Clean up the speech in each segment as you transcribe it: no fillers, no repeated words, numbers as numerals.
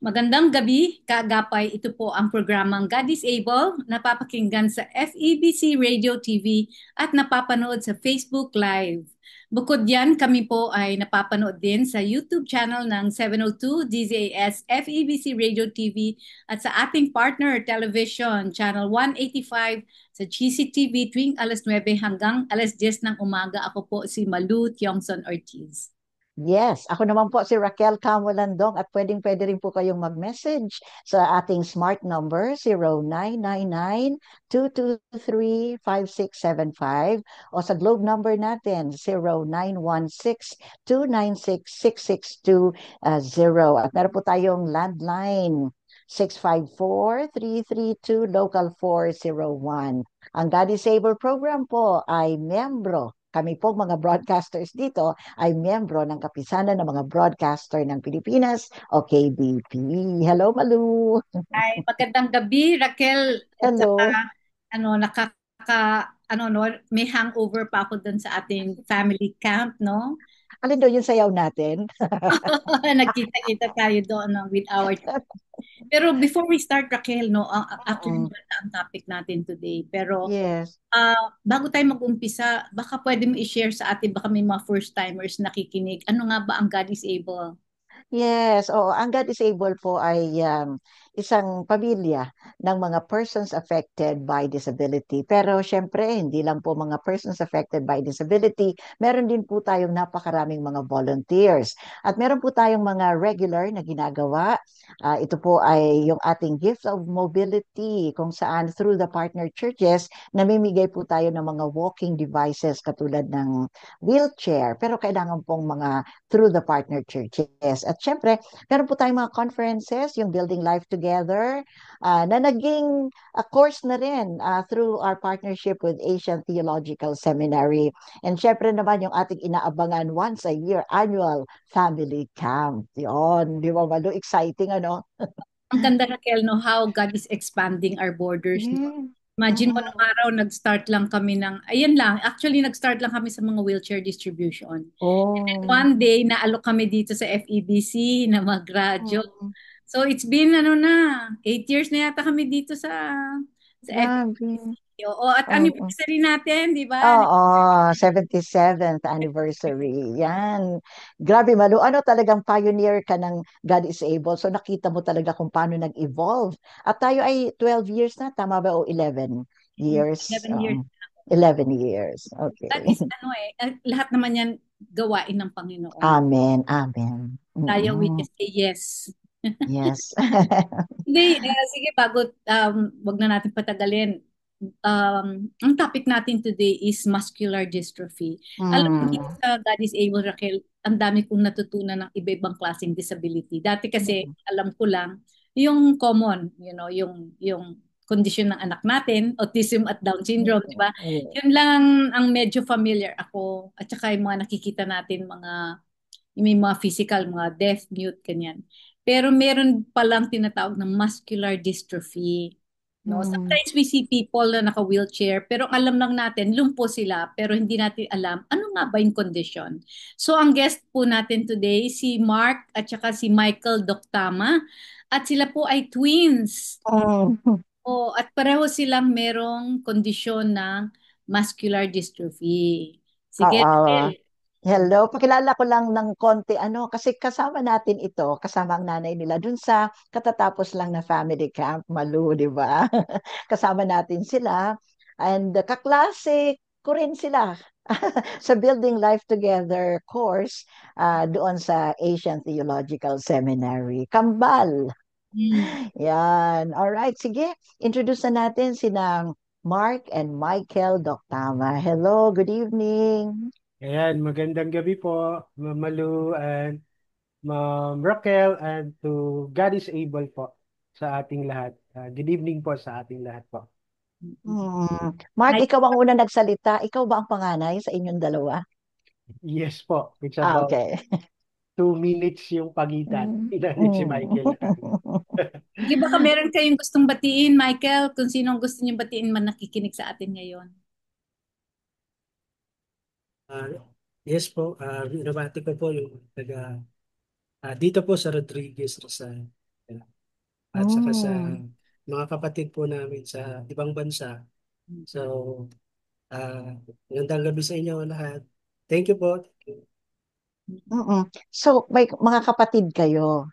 Magandang gabi, kaagapay. Ito po ang programang God is Able, napapakinggan sa FEBC Radio TV at napapanood sa Facebook Live. Bukod yan, kami po ay napapanood din sa YouTube channel ng 702 DZAS FEBC Radio TV at sa ating partner television, channel 185 sa GCTV tuwing alas 9 hanggang alas 10 ng umaga. Ako po si Malu Tiongson Ortiz. Yes, ako naman po si Raquel Camulandong at pwedeng-pwede rin po kayong mag-message sa ating smart number 0999-223-5675 o sa globe number natin 0916-296-6620 at meron po tayong landline 654-332 local 401. Ang God is Able program po ay miyembro. Kami po mga broadcasters dito ay miyembro ng Kapisanan ng mga Broadcaster ng Pilipinas o KBP. Hello, Malu! Ay, magandang gabi, Raquel. At saka, Hello! no, may hangover pa ako dun sa ating family camp, no? Alin daw yung sayaw natin? Nagkita-kita tayo doon no, with our... Pero before we start, Raquel, no, actually, Mm, maganda ang topic natin today. Pero yes. bago tayo mag-umpisa, baka pwede mo i-share sa atin, baka may mga first-timers nakikinig. Ano nga ba ang God is Able? Yes, oo. Ang God Disabled po ay isang pamilya ng mga persons affected by disability. Pero syempre, hindi lang po mga persons affected by disability. Meron din po tayong napakaraming mga volunteers. At meron po tayong mga regular na ginagawa. Ito po ay yung ating gift of mobility kung saan through the partner churches, namimigay po tayo ng mga walking devices katulad ng wheelchair. Pero kailangan pong mga through the partner churches. At syempre, meron po tayong mga conferences, yung Building Life Together, na naging course na rin through our partnership with Asian Theological Seminary. And syempre naman yung ating inaabangan once a year annual family camp. Yun, di ba, Malu? Exciting, ano? Ang ganda, Raquel, no, how God is expanding our borders. Yeah. Imagine mo nung Mm-mm. araw, nag-start lang kami ng, ayan lang, actually nag-start lang kami sa mga wheelchair distribution. And then Oh. one day, naalok kami dito sa FEBC na mag-radyo. Mm. So it's been, ano na, 8 years na yata kami dito sa FEBC. Grabe. Oo, at Oo. anniversary natin, di ba? Oo, 77th anniversary. Yan. Grabe, Malu. Ano talagang pioneer ka ng God is Able. So nakita mo talaga kung paano nag-evolve. At tayo ay 12 years na, tama ba? O 11 years? 11 years. 11 years. That Okay. is, ano lahat naman yan gawain ng Panginoon. Amen. Amen. Tayo, we Mm-mm. just say yes. Yes. Hindi, sige, bago, wag na natin patagalin. Ang topic natin today is muscular dystrophy. Alam mo, dito Mm. sa God is Able, Raquel, ang dami kong natutunan ng iba-ibang klaseng disability. Dati kasi, alam ko lang, yung common, yung kondisyon ng anak natin, autism at Down syndrome, di ba? Mm. Yun lang ang medyo familiar ako. At saka yung mga nakikita natin, may mga physical, mga deaf, mute, ganyan. Pero meron palang tinatawag na muscular dystrophy. No? Mm. Sometimes we see people na naka-wheelchair, pero alam lang natin, lumpo sila, pero hindi natin alam ano nga ba yung condition. So ang guest po natin today, si Mark at saka si Michael Doktama. At sila po ay twins. Mm. O, at pareho silang merong kondisyon ng muscular dystrophy. Sige, Oo. Raquel. Hello, pakilala ko lang ng konti kasi kasama natin ito, kasama ang nanay nila dun sa katatapos lang na family camp, Malu, di ba? Kasama natin sila and kaklase ko rin sila sa Building Life Together course doon sa Asian Theological Seminary. Kambal. Hmm. Yan. All right, sige. Introduce na natin sinang Mark and Michael Doktama. Hello, good evening. Ayan, magandang gabi po, Ma'am Malu and Ma'am Raquel and to God is able po sa ating lahat. Good evening po sa ating lahat po. Mark, Hi. ikaw ang una nagsalita. Ikaw ba ang panganay sa inyong dalawa? Yes po, it's Ah, about okay. 2 minutes yung pagitan. Mm. Inalit si Mm. Michael. Sige, baka meron kayong gustong batiin, Michael, kung sinong gusto niyong batiin man nakikinig sa atin ngayon. Ah, yes po, binabati ko po yung taga dito po sa Rodriguez Rizal. at saka sa Mm. mga kapatid po namin sa ibang bansa. So, magandang gabi sa inyo lahat. Thank you po. Mm. So, may mga kapatid kayo.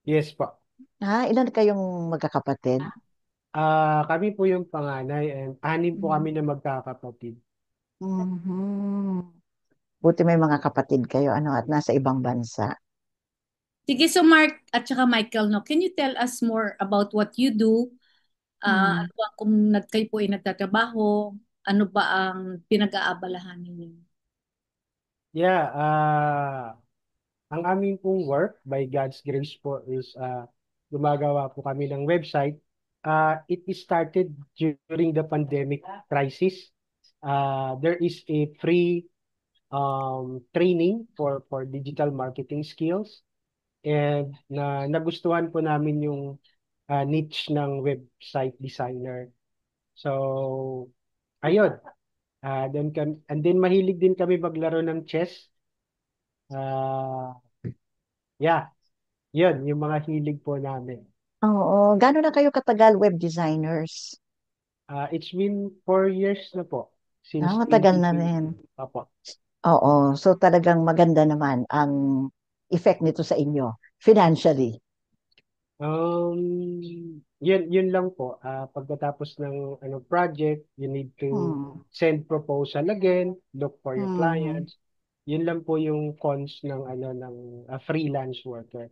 Yes po. Ilan kayong magkakapatid? Kami po yung panganay and anim po kami Mm. na magkakapatid. Mhm. Buti may mga kapatid kayo, ano, at nasa ibang bansa. Sige, so Mark at saka Michael, no, can you tell us more about what you do? Mm. Ano ba kung kayo po ay nagtatrabaho? Ano ba ang pinag-aabalahan ninyo? Yeah, ang aming pong work, by God's grace po, is gumagawa po kami ng website. It is started during the pandemic crisis. There is a free training for digital marketing skills and nagustuhan po namin yung niche ng website designer. So, ayun. And then mahilig din kami maglaro ng chess. Ah, yeah, yun, yung mga hilig po namin. Oo. Gano'n na kayo katagal web designers? It's been 4 years na po since Matagal na rin. 2020. Opo. Oo. So talagang maganda naman ang effect nito sa inyo financially. Yun lang po. Pagkatapos ng project, you need to Hmm. send proposal again, look for your Hmm. clients. Yun lang po yung cons ng ng freelance worker.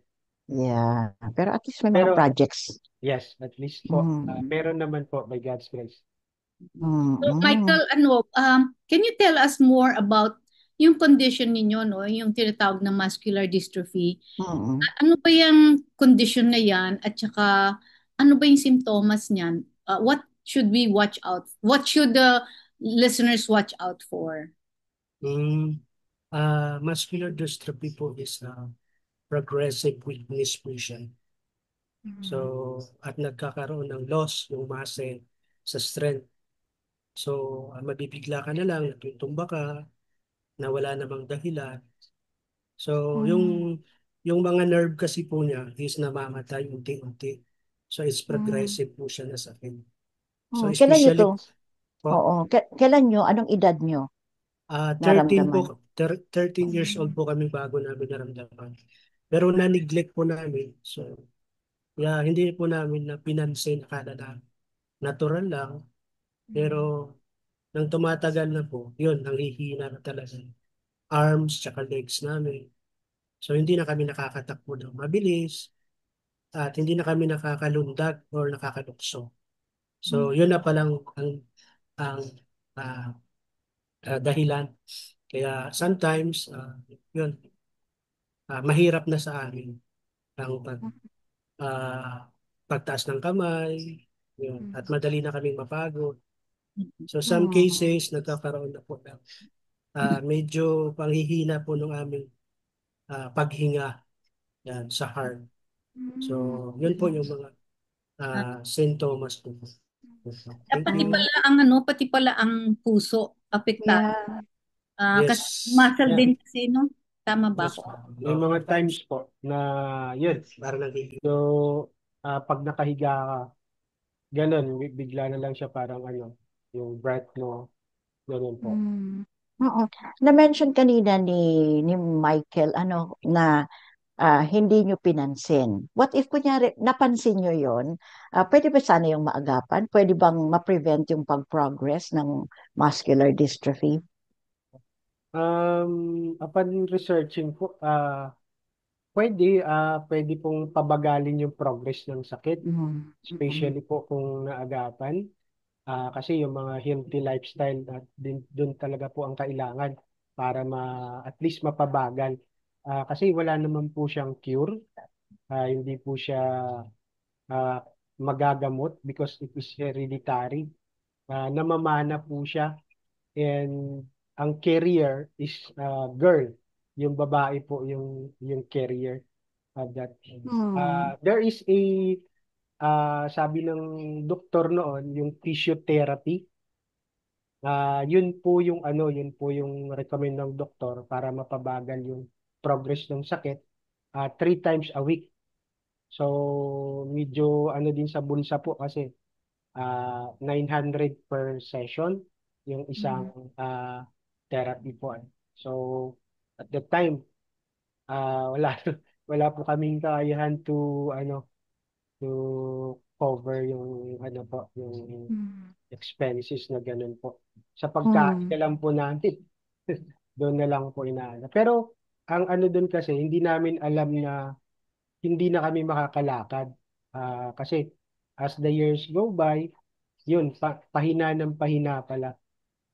Yeah. Pero at least may mga Pero projects. yes, at least po Hmm. meron naman po by God's grace. So, Hmm. Michael, can you tell us more about yung condition ninyo, no? Yung tinatawag na muscular dystrophy. Hmm. Ano ba yung condition na yan? At saka, ano ba yung symptoms niyan? What should we watch out? What should the listeners watch out for? Mm, Muscular dystrophy po is progressive weakness po siya. So, at nagkakaroon ng loss yung muscle sa strength. So, mabibigla ka na lang, natutumba ka, na wala namang dahilan. So, Hmm. yung mga nerve kasi po niya is namamatay unti-unti. So, it's Hmm. progressive po siya na sakit. So, Kailan nyo to? especially po, Oo. Kailan nyo? Anong edad nyo 13 po, naramdaman? 13 years old po kami bago namin naramdaman. Pero na-neglect po namin. So, hindi po namin na pinansin, akala na natural lang. Pero nang tumatagal na po, yun, nanghihina na talaga. Arms, tsaka legs namin. So, hindi na kami nakakatakbo ng mabilis at hindi na kami nakakalundag or nakakalukso. So, yun na palang ang ah, dahilan. Kaya sometimes, yun, mahirap na sa amin ang ah, pagtaas ng kamay, yun, at madali na kaming mapagod. So, some Hmm. cases, nagkakaroon na po ng medyo panghihina po ng aming paghinga yan, sa heart. So, yun po yung mga sintomas po. Thank Pati you. Hmm. pala ang pati pala ang puso apektado. Yeah. Kasi Yes. muscle Yeah, din kasi, no? Tama ba Yes. ako? may mga times po na yun. Parang nagiging. So, pag nakahiga ka, ganun, bigla na lang siya parang yung breath mo, ganun po. Hmm. Oo. Na-mention kanina ni Michael na hindi nyo pinansin. What if kunyari napansin nyo yon? Pwede ba sana yung maagapan? Pwede bang ma-prevent yung pag-progress ng muscular dystrophy? Upon researching po, pwede pong pabagalin yung progress ng sakit, Mm. Mm. especially po kung naagapan. Kasi yung mga healthy lifestyle dun talaga po ang kailangan para at least mapabagal. Kasi wala naman po siyang cure, hindi po siya ah, magagamot because it is hereditary. Namamana po siya and ang carrier is girl. Yung babae po yung carrier of that. Hmm. There is sabi ng doktor noon, yung physiotherapy. Yun po yung recommend ng doktor para mapabagal yung progress ng sakit 3 times a week. So, medyo ano din sa bulsa po kasi 900 per session yung isang therapy po. So, at that time, wala wala po kaming kakayahan to cover yung ano po, yung Mm. expenses na ganun po. Sa pagkain Mm. na lang po natin, doon na lang po inaano. Pero ang ano doon kasi, hindi namin alam na hindi na kami makakalakad. Kasi as the years go by, yun, pahina ng pahina pala.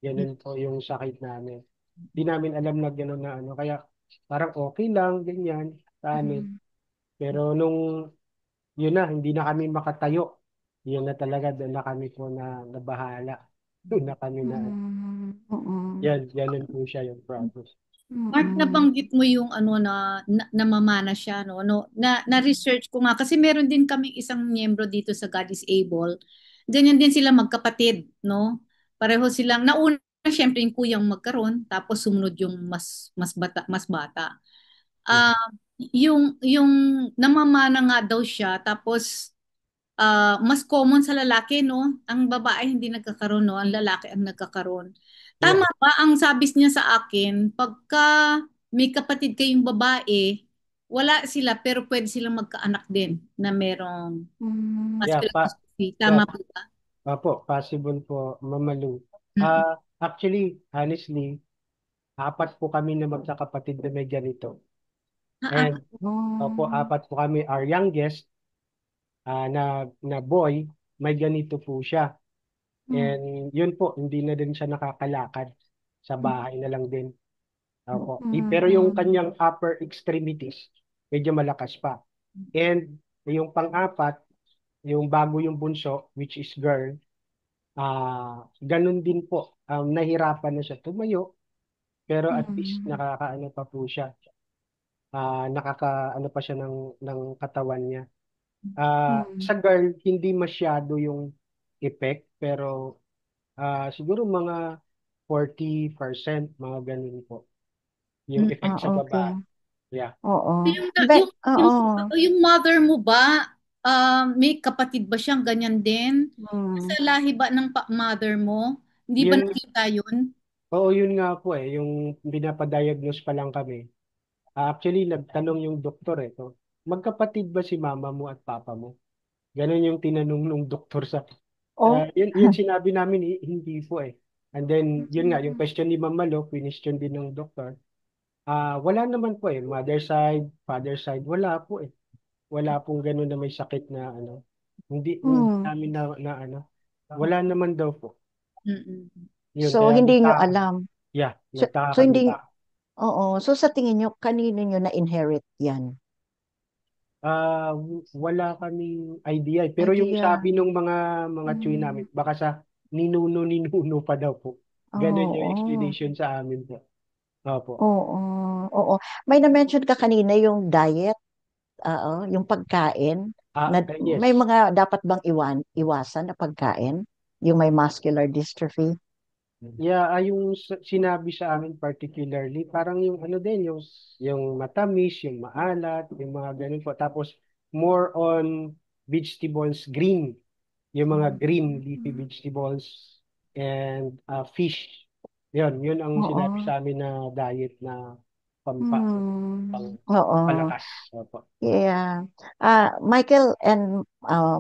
Ganun po yung sakit namin. Hindi namin alam na gano'n na ano. Kaya parang okay lang, ganyan, sa amin. Mm. Pero nung yun na, hindi na kami makatayo. Yun na talaga, doon na kami po nabahala. Doon na kami na, Mm. Mm. yan, ganun po siya yung process. Mark, Mm. nabanggit mo yung ano namamana siya, no? Na-research ko nga kasi meron din kaming isang miyembro dito sa God is Able. Ganyan din sila magkapatid, no? Pareho silang nauna syempre yung kuyang magkaroon, tapos sumunod yung mas bata. Yeah. Ah, yung namamana nga daw siya, tapos mas common sa lalaki, no? Ang babae hindi nagkakaroon, no? Ang lalaki ang nagkakaroon. Yeah. Tama ba ang sabis niya sa akin, pagka may kapatid kayong babae, wala sila pero pwede silang magkaanak din na merong Mm. Yeah, muscular dystrophy. yeah, Tama po ba? possible po, Mamalu. Mm. Actually, honestly, apat po kami na magkakapatid na may ganito. Ah, And opo, Mm. apat po kami, our youngest na boy, may ganito po siya. Mm. And yun po, hindi na din siya nakakalakad. Sa bahay na lang din. Opo. Pero yung Mm. kanyang upper extremities, medyo malakas pa. And yung pang-apat, yung bago yung bunso, which is girl, ganun din po. Nahirapan na siya tumayo, pero at least Mm. nakakaano pa po siya. Nakakaano pa siya ng katawan niya. Mm. Sa girl, hindi masyado yung effect, pero siguro mga 40%, mga ganun po. Yung effect sa Okay. babae. Yeah. Oo. yung, Be, yung, yung, oo. yung mother mo ba, may kapatid ba siyang ganyan din? Mm. Sa lahi ba ng mother mo? Hindi ba Yun, nakita yun? oo, yun nga po yung pinapadiagnose pa lang kami. Actually, nagtanong yung doktor magkapatid ba si mama mo at papa mo? Ganon yung tinanong ng doktor sa. Oh. Yun sinabi namin, hindi po eh. And then, yun nga, yung question ni Mama Lo, question din ng doktor. Wala naman po eh. Mother side, father side, wala po eh. Wala pong gano'n na may sakit na ano. Hindi Mm. namin na ano. Wala naman daw po. Mm-mm. Yun, So, kaya hindi nyo alam. nagtaka So kami hindi, ba. oo. So, sa tingin nyo, kanino nyo na-inherit yan? Wala kaming idea eh. Pero yung Idea. sabi ng mga chuy namin, Mm. baka sa ninuno pa daw po. Ganun yung Oo. explanation sa amin po. Opo. Oo. Oo. May na-mention ka kanina yung diet, yung pagkain, na may Yes. mga dapat bang iwasan na pagkain? Yung may muscular dystrophy? Yeah, yung sinabi sa amin particularly, parang yung ano din, yung matamis, yung maalat, yung mga ganun po. Tapos more on vegetables, green, yung mga green leafy Mm. vegetables and fish. Yun ang sinabi Oo. sa amin na diet na pang Oo. palakas. Opo. Yeah. Michael and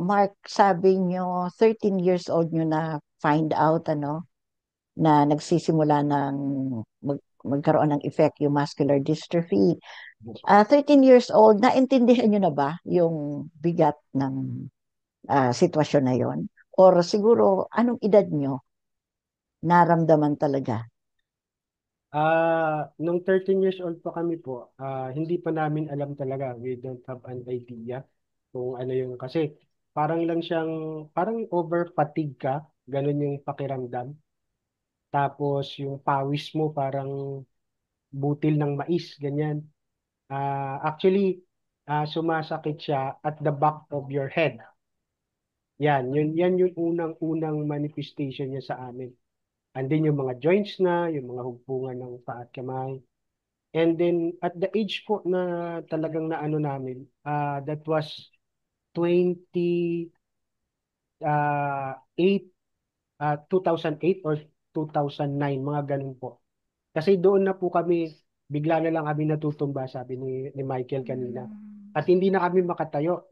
Mark, sabi nyo, 13 years old nyo na find out, na nagsisimula ng magkaroon ng effect yung muscular dystrophy. 13 years old, naintindihan nyo na ba yung bigat ng sitwasyon na yon? Or siguro, anong edad nyo naramdaman talaga? Nung 13 years old pa kami po, hindi pa namin alam talaga. We don't have an idea kung ano yung, kasi parang over fatigue ka, ganun yung pakiramdam. Tapos yung pawis mo parang butil ng mais, ganyan. Actually, sumasakit siya at the back of your head. Yan yung unang-unang manifestation niya sa amin. And then yung mga joints na, yung mga hugpungan ng paa at kamay. And then at the age po na talagang naano namin, that was 8, 2008 or 2009, mga ganun po. Kasi doon na po kami, bigla na lang kami natutumba, sabi ni Michael kanina. At hindi na kami makatayo.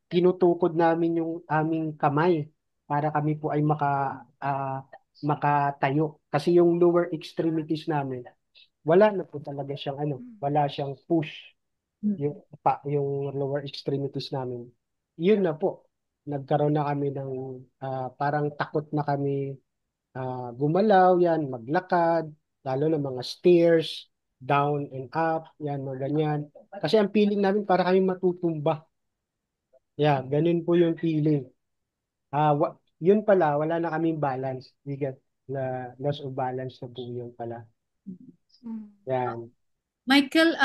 Tinutukod namin yung aming kamay para kami po ay makatayo. Kasi yung lower extremities namin, wala na po talaga siyang wala siyang push yung lower extremities namin. Yun na po. Nagkaroon na kami ng parang takot na kami gumalaw, yan, maglakad, lalo na mga stairs, down and up, yan, mga ganyan. Kasi ang feeling namin para kami matutumba. Yeah, ganun po yung feeling. Yun pala, wala na kaming balance. We get na loss of balance na po yun pala. Yan. Michael,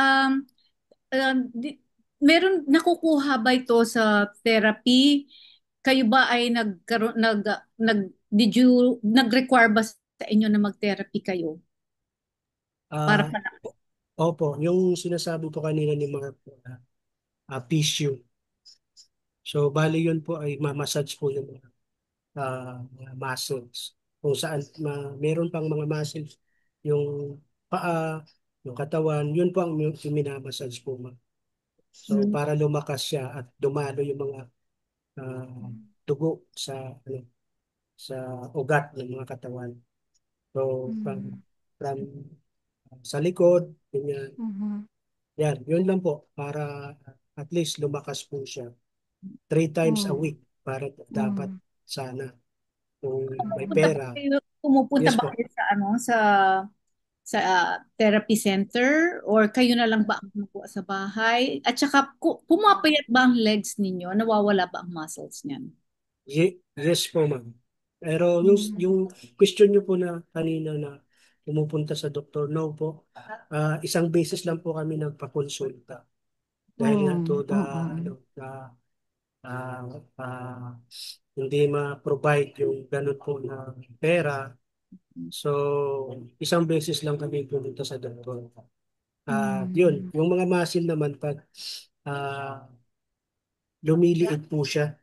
meron nakukuha ba ito sa therapy? Kayo ba ay nagkaroon did you nag-require ba sa inyo na mag-therapy kayo para Ah, pa opo, yung sinasabi po kanina ni Mark, tissue. So, bali yun po ay mamassage po yung mga muscles. Kung saan meron pang mga muscles, yung paa, yung katawan, yun po ang minamassage po. So, para lumakas siya at dumalo yung mga ah, dugo sa ugat ng mga katawan. So, from sa likod, ganyan. Yan, yun lang po para at least lumakas po siya. 3 times a week para dapat sana kung may pera. pumupunta Yes ba po. kayo sa therapy center or kayo na lang ba ang kumukuha sa bahay? At saka pumapayat ba ang legs ninyo? Nawawala ba ang muscles niyan? Yes po, ma'am. Pero yung question niyo po na kanina na pumupunta sa doktor, no po. Isang beses lang po kami nagpakonsulta. Dahil nga to the ah, ah, hindi ma-provide yung ganun po na pera. So, isang beses lang kami pumunta sa doktor. Yun, yung mga muscle naman pag ah, lumiliit po siya.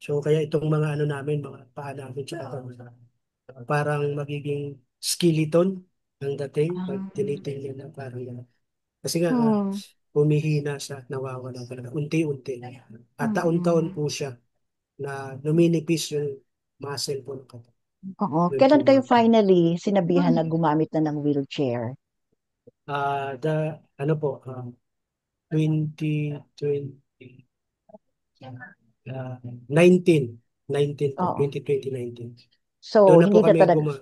So, kaya itong mga ano namin, mga paa namin, tsaka parang magiging skeleton ang dating pag tinitingnan na parang yan. Kasi nga, humihina siya at nawawala talaga. Unti-unti. At taon-taon po siya na luminipis yung muscle po ng katawan. Oo. Yun po, Kailan kayo ma'am. finally sinabihan na gumamit na ng wheelchair? Ano po, 2020, 19, 19 po, Oo. 2019. Doon So, na po hindi na kami talaga,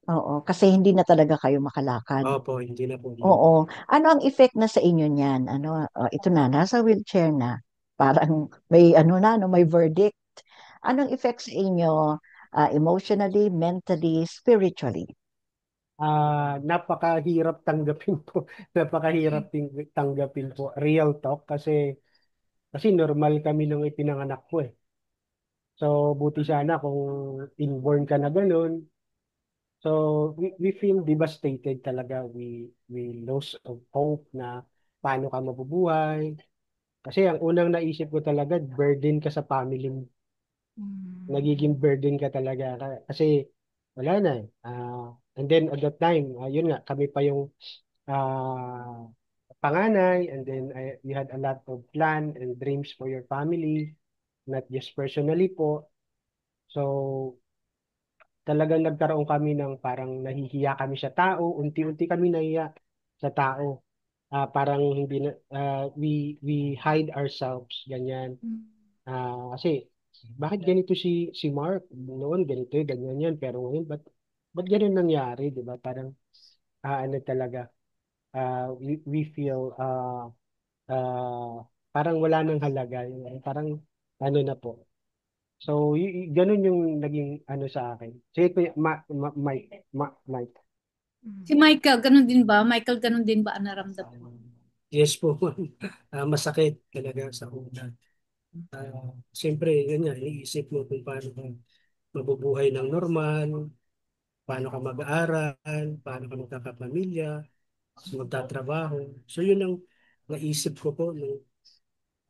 oo, kasi hindi na talaga kayo makalakad. Opo, hindi na po. Oo. Ano ang effect na sa inyo niyan? Ano, ito na, nasa wheelchair na. Parang may ano na, no, may verdict. Anong effect sa inyo emotionally, mentally, spiritually? Napakahirap tanggapin po. Napakahirap tanggapin po. Real talk kasi normal kami nung ipinanganak ko eh. So buti sana kung inborn ka na ganun. So we feel devastated talaga. We lose of hope na paano ka mabubuhay. Kasi ang unang naisip ko talaga, burden ka sa family mo. Nagiging burden ka talaga. Kasi wala na eh. And then at that time, yun nga, kami pa yung panganay, and then you had a lot of plan and dreams for your family, not just personally po. So talagang nagkaroon kami ng parang nahihiya kami sa tao, unti-unti kami nahiya sa tao. Parang hindi na, we hide ourselves, ganyan. Kasi bakit ganito si Mark? Noon ganito, ganyan yan, pero ngayon, ba't ganun nangyari, di ba? Parang, ano talaga, we feel, parang wala nang halaga, parang, ano na po. So, ganun yung naging, ano sa akin. Sige, Kuya, Mike. Si Michael, ganun din ba? Michael, ganun din ba ang naramdaman? Yes po, ma'am. Masakit talaga sa una. Siyempre, yun nga, iniisip mo kung paano ka mabubuhay ng normal, paano ka mag-aaral, paano ka magkakapamilya, magtatrabaho. So yun ang naisip ko po nung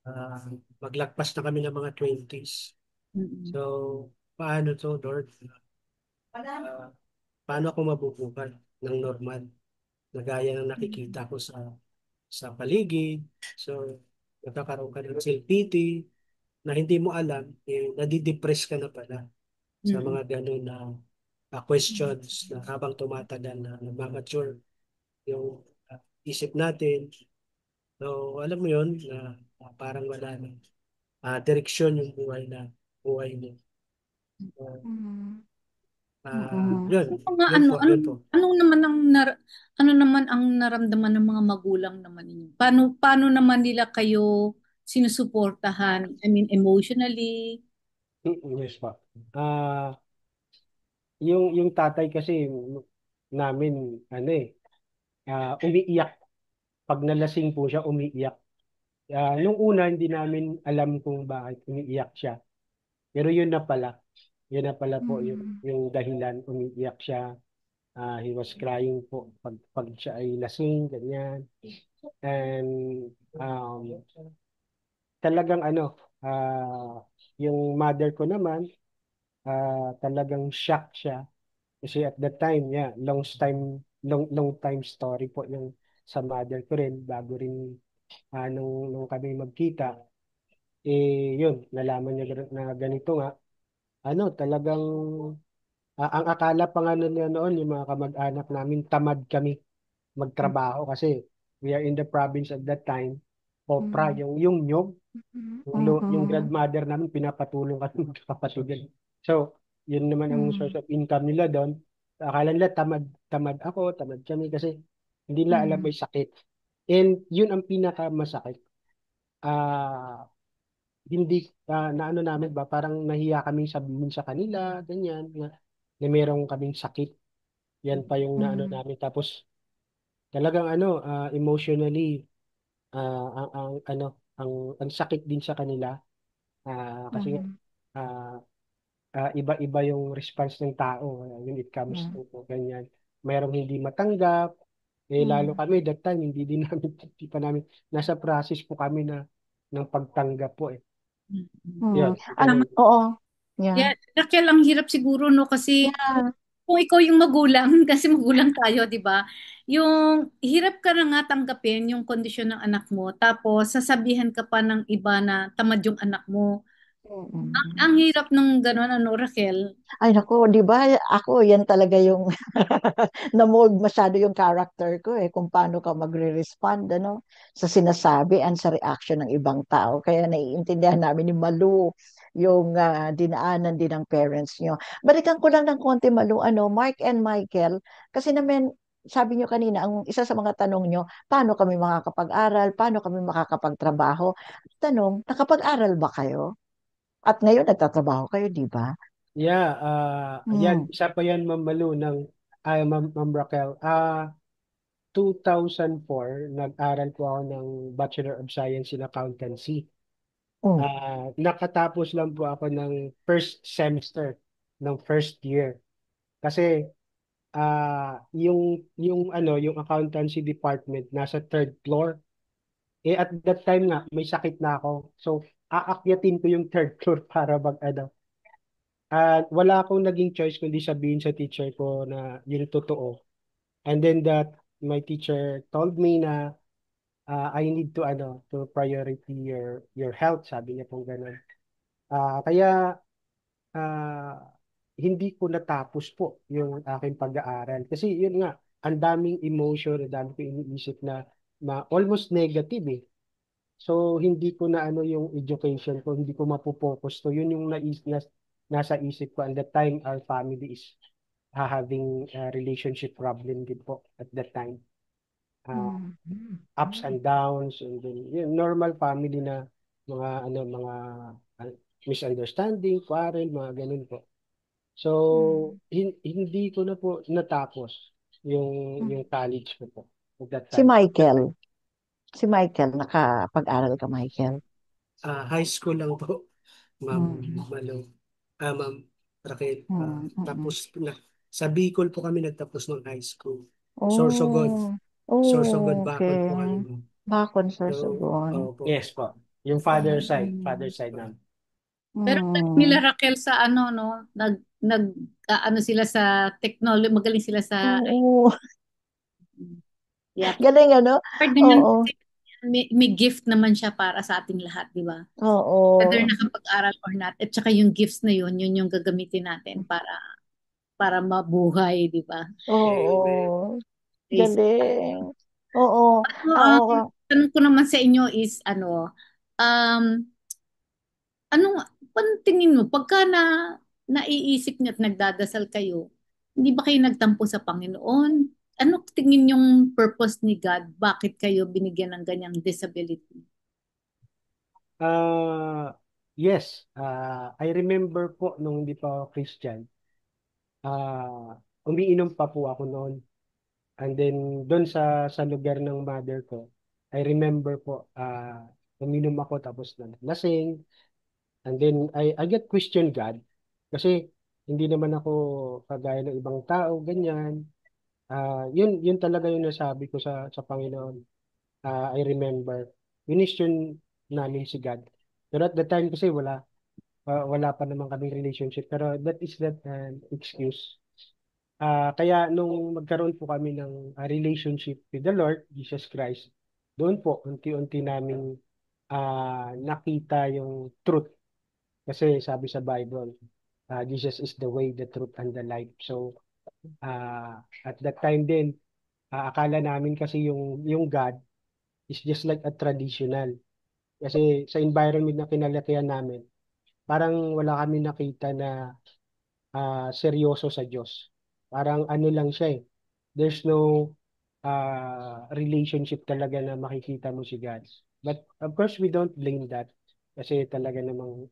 ah, maglagpas na kami ng mga 20s. Mm-mm. So, paano to, Lord? Ah, paano ako mabubuhay ng normal na gaya ng nakikita ko sa paligid? So, nagkakaroon ka ng self-pity na hindi mo alam, nadidepress ka na pala sa Mm-mm. mga ganun na questions na habang tumatagal na nagmamature yung isip natin. So, alam mo yun, na parang wala na direksyon yung buhay mo. So, Mm. Mm. yun, Mga ano, yun po. ano naman ang naramdaman ng mga magulang naman ninyo? Paano naman nila kayo sinusuportahan? I mean, emotionally? Yes po. Yung tatay kasi namin, ano umiiyak. Pag nalasing po siya, umiiyak. Nung una, hindi namin alam kung bakit umiiyak siya. Pero yun na pala. Yun na pala po Mm. yung dahilan. Umiiyak siya. He was crying po pag siya ay lasing, ganyan. And um, talagang yung mother ko naman, talagang shock siya. Kasi at that time, yeah, long time story po yung sa mother ko rin bago rin nung kami magkita. Yun, nalaman niya na ganito nga. Talagang ang akala pa nga nila noon, yung mga kamag-anak namin, tamad kami magtrabaho kasi we are in the province at that time. Popra, Mm. yung nyog, yung Mm. grandmother namin, pinapatulong kami magkakapatid. So, yun naman ang source Mm. of income nila doon. Akala nila tamad ako, tamad kami kasi hindi nila alam Mm. may sakit. And yun ang pinakamasakit. Ah, hindi na ano namin ba, parang nahiya kaming sabihin sa kanila, ganyan, na meron kaming sakit. Yan pa yung naano Mm. namin. Tapos talagang emotionally, ang ang sakit din sa kanila. Kasi Mm. ah, iba-iba yung response ng tao when it comes Mm. to ganyan. Mayroong hindi matanggap. Lalo Mm. kami that time, hindi din namin, hindi pa namin, nasa process po kami ng pagtanggap po eh. Mm-mm. Mm. Yan, ganun. Oo. Yeah. Yeah, Raquel, ang hirap siguro, no? Kasi Yeah. kung ikaw yung magulang, kasi magulang tayo, di ba? Yung hirap ka na nga tanggapin yung kondisyon ng anak mo, tapos sasabihan ka pa ng iba na tamad yung anak mo. Mm. Ang hirap ng gano'n, ano, Raquel? Ay naku, 'di ba? Ako, yan talaga yung na-mold masyado yung character ko kung paano ka magre-respond sa sinasabi and sa reaction ng ibang tao. Kaya naiintindihan namin ni Malu yung dinaanan din ng parents nyo. Balikan ko lang ng konti, Malu, Mark and Michael, kasi naman sabi nyo kanina, ang isa sa mga tanong nyo, paano kami makakapag-aral, paano kami makakapagtrabaho? Tanong, nakapag-aral ba kayo? At ngayon nagtatrabaho kayo, di ba? Yeah, yan, Hmm. isa pa yan, Ma'am Malu, Ma'am Raquel. 2004, nag-aral po ako ng Bachelor of Science in Accountancy. Oh. Nakatapos lang po ako ng first semester ng first year. Kasi yung accountancy department nasa third floor. At that time nga, may sakit na ako. So, aakyatin ko yung third floor para At wala akong naging choice kundi sabihin sa teacher ko na yung totoo. And then my teacher told me na I need to priority your health, sabi niya pong ganun. Kaya ah, hindi ko natapos po yung aking pag-aaral. Kasi yun nga, ang daming emotion, ang daming ko iniisip na almost negative eh. So, hindi ko na yung education ko, hindi ko mapopokus. So, yun yung nasa isip ko. And that time, our family is having a relationship problem din po at that time. Uh, Hmm. Ups and downs, and then, yun, normal family na mga uh, misunderstanding, quarrel, mga ganun po. So, Hmm. hindi ko na po natapos yung Hmm. college ko po at that Si time. Michael. Si Michael, nakapag-aral ka, Michael? High school lang po, Ma'am Hmm. Malo. Ma'am Raquel. Hmm. Hmm. Tapos sa Bicol po kami nagtapos ng high school. Sorsogon. Oh. Sorsogon, Oh, Bacol okay. po kami, ma'am. Bakon sa So, Sugon. opo. Yes po. Yung father Mm. side namin. Pero nila Mm. Raquel sa ano, no? Ano sila sa technology, magaling sila sa, Oo. yeah. Galing ano? Part din yun Oo. kasi may gift naman siya para sa ating lahat, di ba? Whether Oo. nakapag-aral or not. At saka yung gifts na yun yung gagamitin natin para mabuhay, di ba? Amen. Oo. Praise. Galing. Oo. Ano, Ako, tanong ko naman sa inyo is, um, anong, paano tingin mo, pagka naiisip niyo at nagdadasal kayo, hindi ba kayo nagtampo sa Panginoon? Ano tingin yung purpose ni God? Bakit kayo binigyan ng ganyang disability? Ah, yes, I remember po nung hindi pa ako Christian, umiinom pa po ako noon. And then doon sa lugar ng mother ko, I remember po, uminom ako tapos lasing. And then I get question God kasi hindi naman ako kagaya ng ibang tao, ganyan. Yun talaga yung nasabi ko sa Panginoon. I remember, question namin si God. Pero at the time kasi wala pa naman kaming relationship. Pero that is not an excuse. Kaya nung magkaroon po kami ng relationship with the Lord, Jesus Christ, doon po unti-unti namin nakita yung truth. Kasi sabi sa Bible, Jesus is the way, the truth, and the life. So, at that time din, akala namin kasi yung God is just like a traditional. Kasi sa environment na kinalakihan namin, parang wala kami nakita na seryoso sa Diyos. Parang ano lang siya eh. There's no relationship talaga na makikita mo si God. But of course, we don't blame that. Kasi talaga namang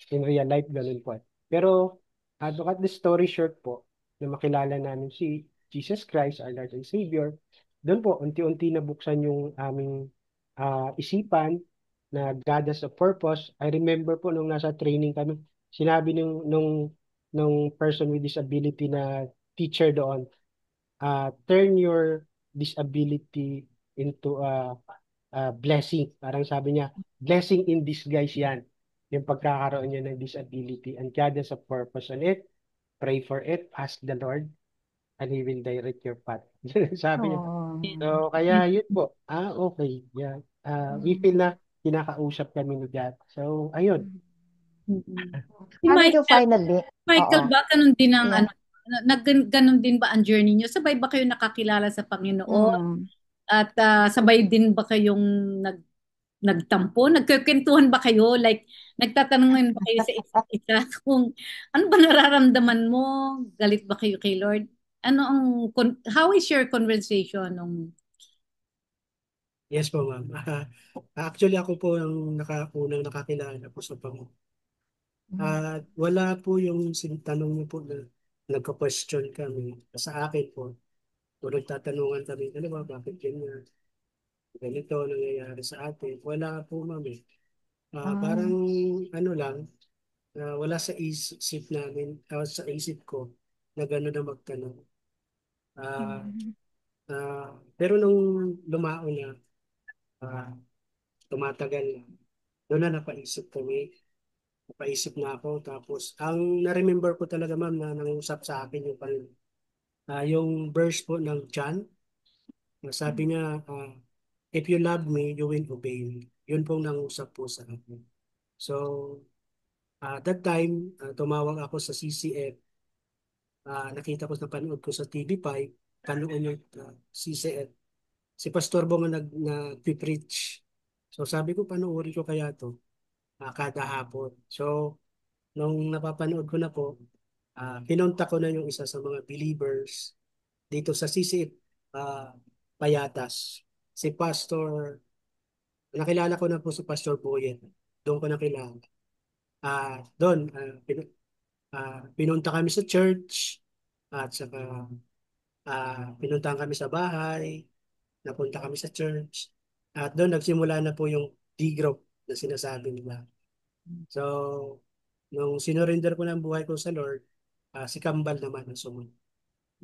in real life, ganun po. Pero to cut the story short po, na makilala namin si Jesus Christ, our Lord and Savior, doon po, unti-unti nabuksan yung aming isipan na God has a purpose. I remember po nung nasa training kami, sinabi nung person with disability na teacher doon, turn your disability into a blessing. Parang sabi niya, blessing in disguise yan. Yung pagkakaroon niya ng disability. And God has a purpose on it. Pray for it. Ask the Lord. And He will direct your path. Sabi niya. oh. So, kaya yun po. Okay. Yeah. We feel na kinakausap kami ni God. So, ayun. Mm. Si How did you Michael, finally? Michael Oo. ba, ganun din ang Yeah. ganun din ba ang journey niyo? Sabay ba kayo nakakilala sa Panginoon? Mm. At sabay din ba kayong nagtampo? Nagkukwentuhan ba kayo? Like, nagtatanungan ba kayo sa isa't isa kung ano ba nararamdaman mo? Galit ba kayo kay Lord? How is your conversation nung, Yes po, ma'am. Actually, ako po ang unang nakakilala po sa Panginoon. At wala po yung tanong niyo po na nagka-question kami sa akin po. O nagtatanungan kami, ano ba, bakit ganyan? Ganito nangyayari sa atin. Wala po, ma'am eh. Parang Mm. ano lang, wala sa isip namin, sa isip ko na gano'n na magtanong. Ah, Mm. pero nung lumao na, ah, tumatagal na, doon na napaisip kami. Napaisip na ako. Tapos, ang na-remember ko talaga, ma'am, na nangusap sa akin yung verse po ng John. Na sabi niya, if you love me, you will obey me. Yun pong nangusap po sa akin. So, that time, tumawag ako sa CCF. Nakita ko sa panood ko sa TV5, panood yung CCF. Si Pastor Bong ang nag-preach. So, sabi ko, panoorin ko kaya to kada hapon. So, nung napapanood ko na po, pinunta ko na yung isa sa mga believers dito sa CC Payatas. Si Pastor, nakilala ko na po si Pastor Boyen. Doon ko nakilala. Doon, pinunta kami sa church at saka pinuntahan kami sa bahay, napunta kami sa church. At doon nagsimula na po yung D-group na sinasabi nila. So, nung sinurinder ko ng buhay ko sa Lord, si Kambal naman ang sumunod.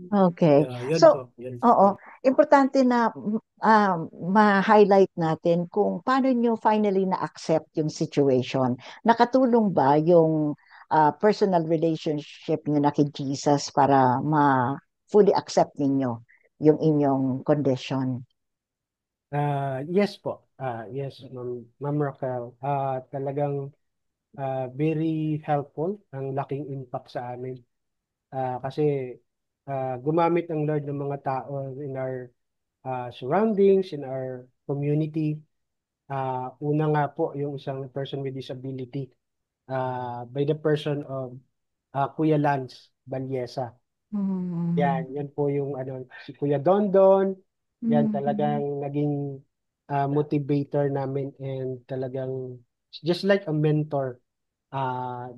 Okay. Yun po, So, yun oo, po. importante na ma-highlight natin kung paano nyo finally na-accept yung situation. Nakatulong ba yung personal relationship nyo na kay Jesus para fully accept ninyo yung inyong condition? Yes po. Yes, Ma'am Raquel. Talagang very helpful. Ang laking impact sa amin. Kasi gumamit ang Lord ng mga tao in our surroundings, in our community. Una nga po yung isang person with disability by the person of Kuya Lance Balyesa. Mm. Yan po yung si Kuya Dondon. Yan Mm. talagang naging motivator namin and talagang just like a mentor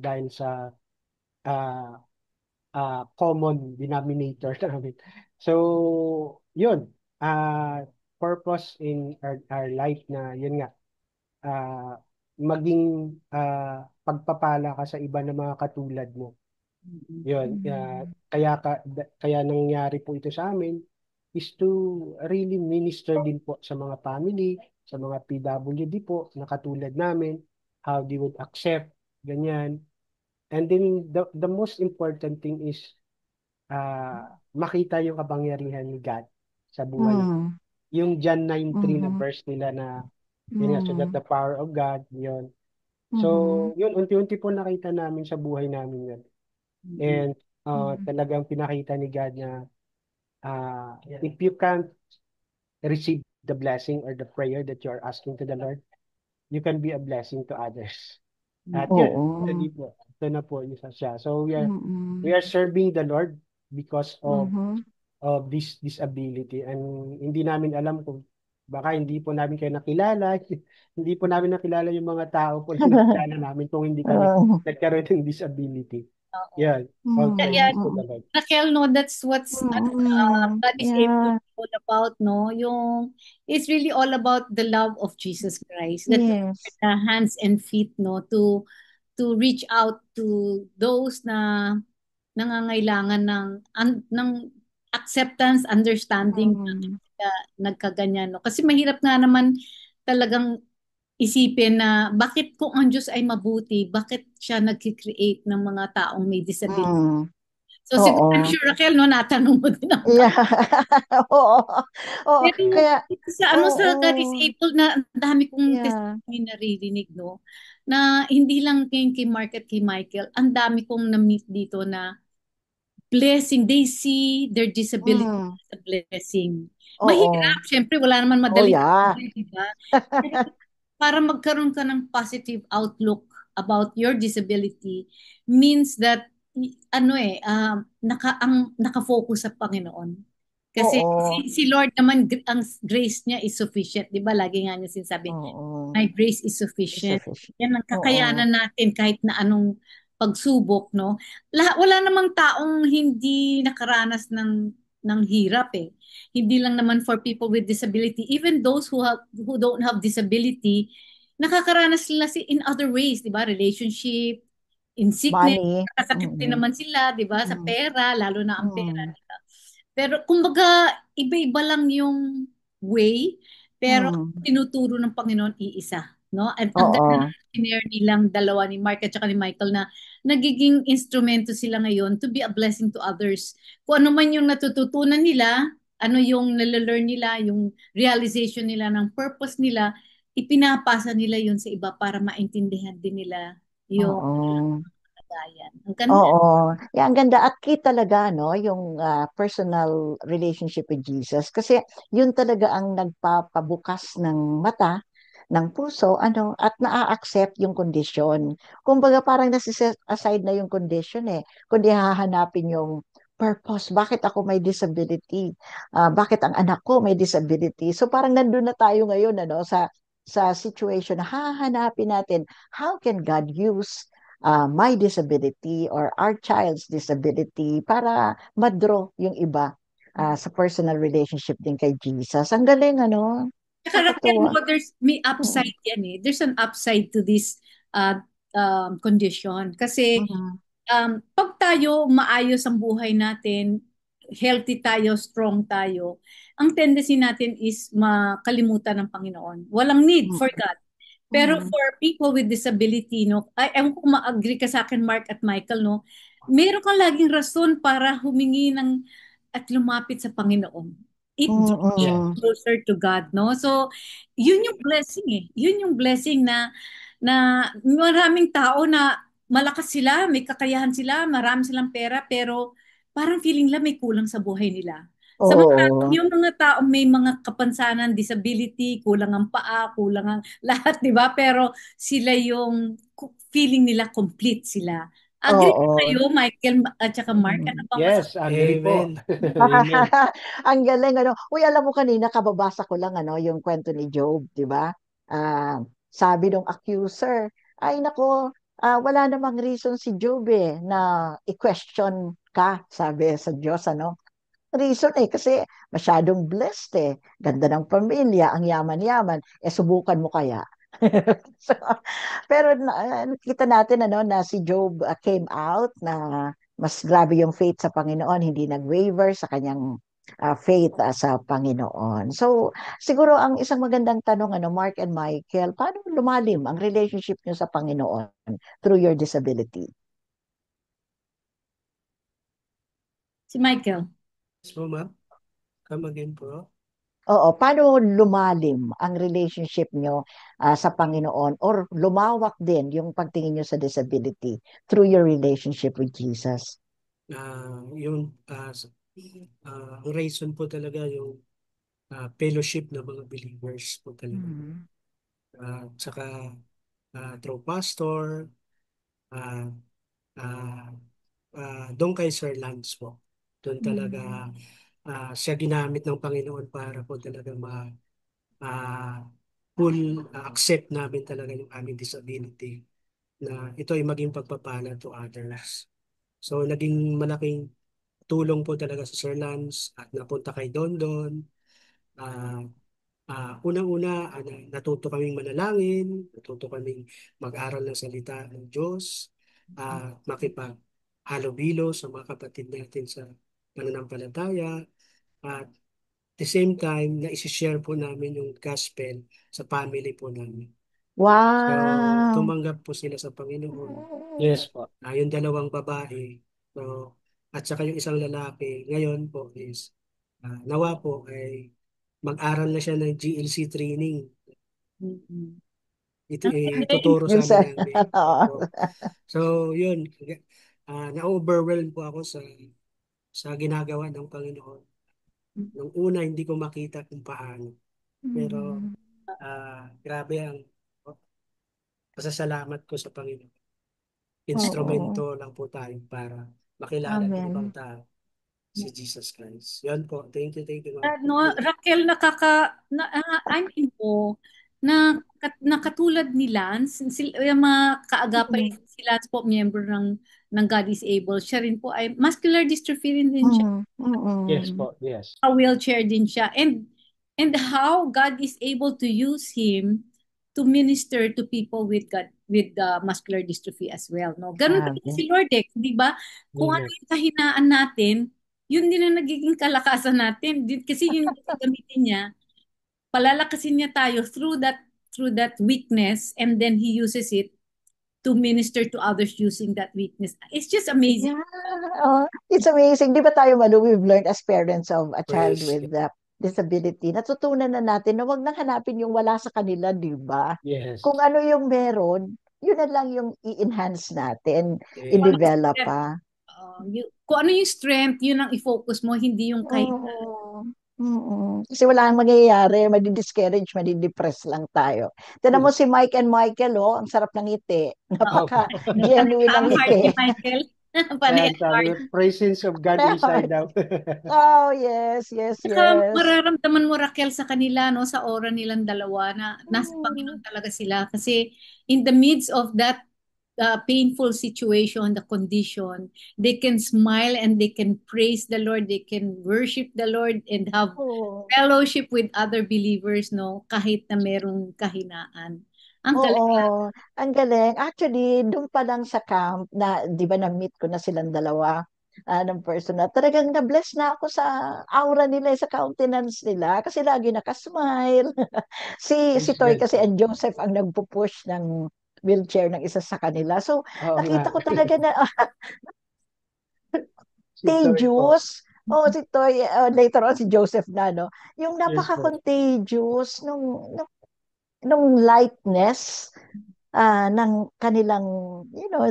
dahil sa uh, common denominator namin. So, yun. Purpose in our life na yun nga. ah, Maging pagpapala ka sa iba na mga katulad mo. Yun. Mm. Kaya nangyari po ito sa amin is to really minister din po sa mga family, sa mga PWD po na katulad namin, how they would accept, ganyan. And then the most important thing is makita yung kapangyarihan ni God sa buhay. Mm. Yung John 9:3 na Mhm. verse nila na yun nga, so that Mm. the power of God, yun. Mhm. So, yun, unti-unti po nakita namin sa buhay namin yun. And Mhm. talagang pinakita ni God na if you can't receive the blessing or the prayer that you are asking to the Lord, you can be a blessing to others. At yun, Oo. hindi po. Ito na po isa siya. So we Mm. are serving the Lord because Mhm. of this disability. And hindi namin alam kung baka hindi po namin kayo nakilala. Hindi po namin nakilala yung mga tao po na nakilala namin kung hindi kami Oo. nagkaroon ng disability. Oo. Yan. All Kaya, praises to Mm. the Lord. Raquel, no, that's what's Mm. God is able Yeah. all about, no? It's really all about the love of Jesus Christ. That we are Yes. the hands and feet, no, to reach out to those na nangangailangan ng acceptance, understanding, Mm. nagkaganyan, no? Kasi mahirap nga naman talagang isipin na bakit kung ang Diyos ay mabuti, bakit siya nag-create ng mga taong may disability? Mm. So siguro, I'm Oo. sure, Raquel, no, natanong mo din ang Yeah. Oo. Oo. pero Kaya, sa God is oo. able na ang dami kong Yeah. testimony naririnig, no? Na hindi lang kay Mark at kay Michael, ang dami kong na-meet dito na blessing. They see their disability Mm. as a blessing. Oo. Mahirap, syempre, wala naman Oh, madaling yeah. di ba? Para magkaroon ka ng positive outlook about your disability means that nakafocus sa Panginoon. Kasi Oo. si Lord naman, ang grace niya is sufficient. Di ba? Lagi nga niya sinasabi, Oo. my grace is It's sufficient. sufficient. Yan ang Oo. kakayanan natin kahit na anong pagsubok, no? Wala namang taong hindi nakaranas ng hirap eh. Hindi lang naman for people with disability. Even those who don't have disability, nakakaranas sila in other ways, di ba? Relationship, in sickness, Money. nakasakit din Mm. naman sila, di ba? Sa Mm. pera, lalo na ang pera. Mm. Pero kumbaga, iba-iba lang yung way, pero Mm. tinuturo ng Panginoon iisa, no? At ang ganda Oo. ng scenario nilang dalawa ni Mark at saka ni Michael na nagiging instrumento sila ngayon to be a blessing to others. Kung ano man yung natututunan nila, ano yung nalalearn nila, yung realization nila ng purpose nila, ipinapasa nila yun sa iba para maintindihan din nila yung Oo. kagayan. Ang ganda. Oo. Yeah, ang ganda at key talaga no, yung personal relationship with Jesus kasi yun talaga ang nagpapabukas ng mata, ng puso, at naa-accept yung kondisyon. Kumbaga parang nasiset aside na yung condition kundi hahanapin yung purpose. Bakit ako may disability? Bakit ang anak ko may disability? So parang nandun na tayo ngayon sa situation na hahanapin natin how can God use my disability or our child's disability para madraw yung iba sa personal relationship din kay Jesus. Ang galing, Saka Raquel, Nakakatuwa. no, may Mm. upside yan eh. There's an upside to this uh, condition. Kasi Mm. pag tayo maayos ang buhay natin, healthy tayo, strong tayo, ang tendency natin is makalimutan ng Panginoon. Walang need Mm, for God. Pero mm, for people with disability, no, ay, ewan ko kung ma-agree ka sa akin, Mark at Michael, no, meron kang laging rason para humingi ng at lumapit sa Panginoon. It mm, draws you Yeah. mm. closer to God, no? So, yun yung blessing eh. Yun yung blessing na maraming tao na malakas sila, may kakayahan sila, marami silang pera, pero parang feeling lang may kulang sa buhay nila. Samantalang Oo. yung mga taong may mga kapansanan, disability, kulang ang paa, kulang ang lahat, di ba? Pero sila yung feeling nila complete sila. Agree ba Oo. kayo, Michael at saka Mark? Ano Mm. bang Yes, agree po. Amen. Amen. Ang galing, ano. Uy, alam mo kanina, kababasa ko lang, ano, yung kwento ni Job, di ba? Sabi ng accuser, ay nako, wala namang reason si Job na i-question ka, sabi sa Diyos, ano. Reason kasi masyadong blessed Ganda ng pamilya, ang yaman-yaman. Subukan mo kaya. So, pero nakita natin na si Job came out na mas grabe yung faith sa Panginoon, hindi nag-waver sa kanyang faith sa Panginoon. So, siguro ang isang magandang tanong, Mark and Michael, paano lumalim ang relationship niyo sa Panginoon through your disability? si Michael? So, ma'am, come again po. Oo, paano lumalim ang relationship nyo sa Panginoon or lumawak din yung pagtingin nyo sa disability through your relationship with Jesus? Yung ang reason po talaga yung fellowship ng mga believers po talaga. Mm. Tsaka through pastor, uh, uh, doon kay Sir Lance po. Doon talaga Mm. siya ginamit ng Panginoon para po talaga ah, full accept namin talaga yung aming disability na ito ay maging pagpapala to others. So naging malaking tulong po talaga sa Sir Lance at napunta kay Don Don. Ah, unang-una, natuto kaming manalangin, natuto kaming mag-aral ng salita ng Diyos, makipag-halubilo sa mga kapatid natin sa pananampalataya, at the same time, na isi-share po namin yung gospel sa family po namin. So, Wow! tumanggap po sila sa Panginoon. Yes po. Yung dalawang babae, so, at saka yung isang lalaki, ngayon po is, nawa po ay mag-aral na siya ng GLC training. Mm-mm. Ito Ang galing. tuturo Yung sana sa, namin. Opo. So, yun. Na-overwhelm po ako sa ginagawa ng Panginoon. Nung una, hindi ko makita kung paano. Pero, Mm. grabe ang pasasalamat ko sa Panginoon. Oo. Instrumento lang po tayo para makilala ng ibang Amen. tao si Jesus Christ. Yan po. Thank you, ma'am. No, Raquel, I mean po, na katulad ni Lance, yung mga kaagapay Mm. si Lance po, member ng God is Able. Siya rin po ay muscular dystrophy rin din siya. Mm. Yes Mm. po. Yes. Wheelchair din siya. And how God is able to use him to minister to people with muscular dystrophy as well, no? Ganun din Grabe. si Lord, 'di ba? Kung ano Yes. yung kahinaan natin, yun din ang nagiging kalakasan natin. Kasi yung gagamitin niya, palalakasin niya tayo through that weakness, and then he uses it to minister to others using that weakness. It's just amazing. Yeah. Oh, it's amazing. Di ba tayo, Malu, we've learned as parents of a child Praise with God. disability, natutunan na natin na wag nang hanapin yung wala sa kanila, di ba? Yes. Kung ano yung meron, yun na lang yung i-enhance natin, Kung ano yung i-develop strength, pa. kung ano yung strength, yun ang i-focus mo, hindi yung kahinaan. Oo. Mm. Kasi wala nang mangyayari, madi-discourage, madi-depress lang tayo. Tignan mo si Mike and Michael, ang sarap ng ngiti. Opo. Napaka-genuine Ang ng heart ni ngiti. Michael. Panay Yan, ang sabi heart. ko, presence of God inside out. Oh, yes, yes, Saka yes. mararamdaman mo, Raquel, sa kanila, no, sa aura nilang dalawa na nasa Mm. Panginoon talaga sila. Kasi in the midst of that painful situation, the condition, they can smile and they can praise the Lord, they can worship the Lord and have Oo. fellowship with other believers, no, kahit na merong kahinaan. Ang Oo, galing. ang galing. Actually, doon pa lang sa camp na, 'di ba, na-meet ko na silang dalawa. ng person na talagang na-bless na ako sa aura nila, sa countenance nila kasi lagi nakasmile. Si Praise Toy God kasi po. and Joseph ang nagpo-push ng wheelchair ng isa sa kanila. So Oo nga. nakita ko talaga na Si Toy po. contagious. Oh, si Toy, later on si Joseph na, no? Yung Yes po. napaka-contagious nung lightness ng kanilang,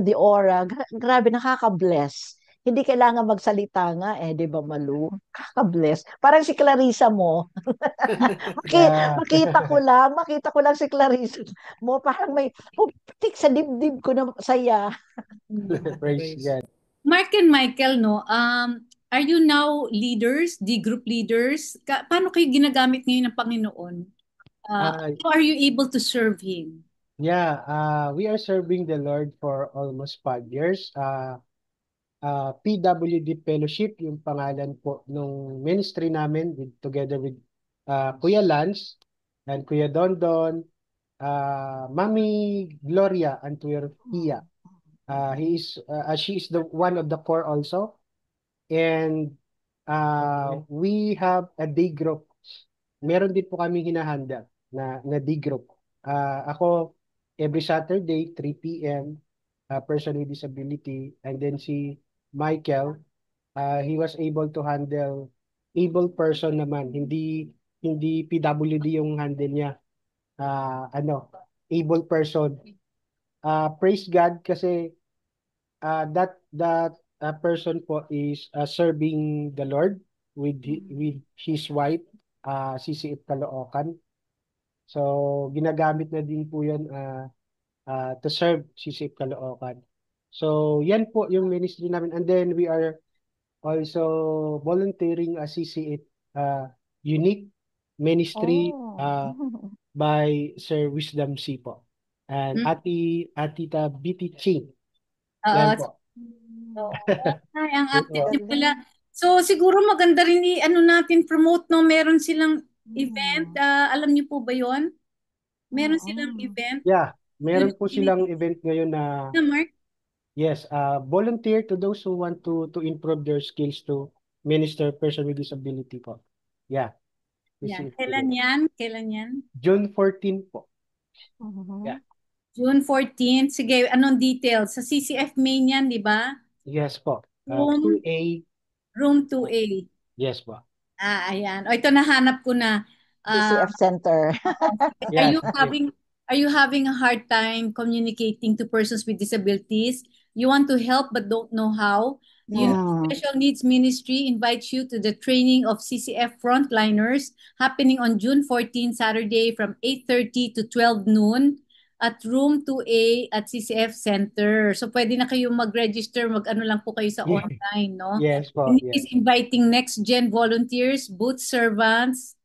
the aura. Grabe, nakaka-bless. Hindi kailangan magsalita nga di ba, Malu? Nakaka-bless. Parang si Clarissa mo. Yeah. Makita ko lang si Clarissa mo. Parang may putik sa dibdib ko na saya. Praise Praise. God. Mark and Michael, no, are you now leaders, the group leaders? Paano kayo ginagamit ngayon ng Panginoon? Uh, How are you able to serve Him? yeah, we are serving the Lord for almost 5 years. PWD Fellowship, yung pangalan po nung ministry namin together with Kuya Lance and Kuya Dondon, Mami Gloria and Tuyer Pia. She is the one of the core also. And we have a day group. Meron din po kami hinahanda na day group. Ako, every Saturday, 3 p.m., person with disability. And then si Michael, he was able to handle able person naman. Hindi PWD yung handle niya. Able person. Praise God kasi that person po is serving the Lord with his wife, CCF Caloocan. So ginagamit na din po 'yan to serve CCF Caloocan. So yan po yung ministry namin, and then we are also volunteering as CCF unique ministry Oh. by Sir Wisdom C po and Hmm? Atita BT Ching. Oo. Yan po. Ay, ang Yes active po. niyo pala. Galing. So, siguro maganda rin ano natin promote, no? Meron silang event. Mm. Alam niyo po ba yon? Meron silang Mm. event. Yeah, meron po Unity silang event ngayon na na, Mark? yes, volunteer to those who want to improve their skills to minister person with disability po. Yeah, this Yan. is Kailan yan? Kailan yan? June 14 po. Yeah. Mhm. June 14. Sige, anong details? Sa CCF main yan, di ba? Yes po. Room, 2A. room 2A. Yes po. Ayan. O, ito nahanap ko na. Ah, CCF Center. Are Yes. you having a hard time communicating to persons with disabilities? You want to help but don't know how? Mm. Special Needs Ministry invites you to the training of CCF frontliners happening on June 14, Saturday from 8:30 to 12 noon at room 2A at CCF Center. So pwede na kayo mag-register, mag-ano lang po kayo sa online, no? Yes po. Unique Yes. is inviting next gen volunteers, booth servants,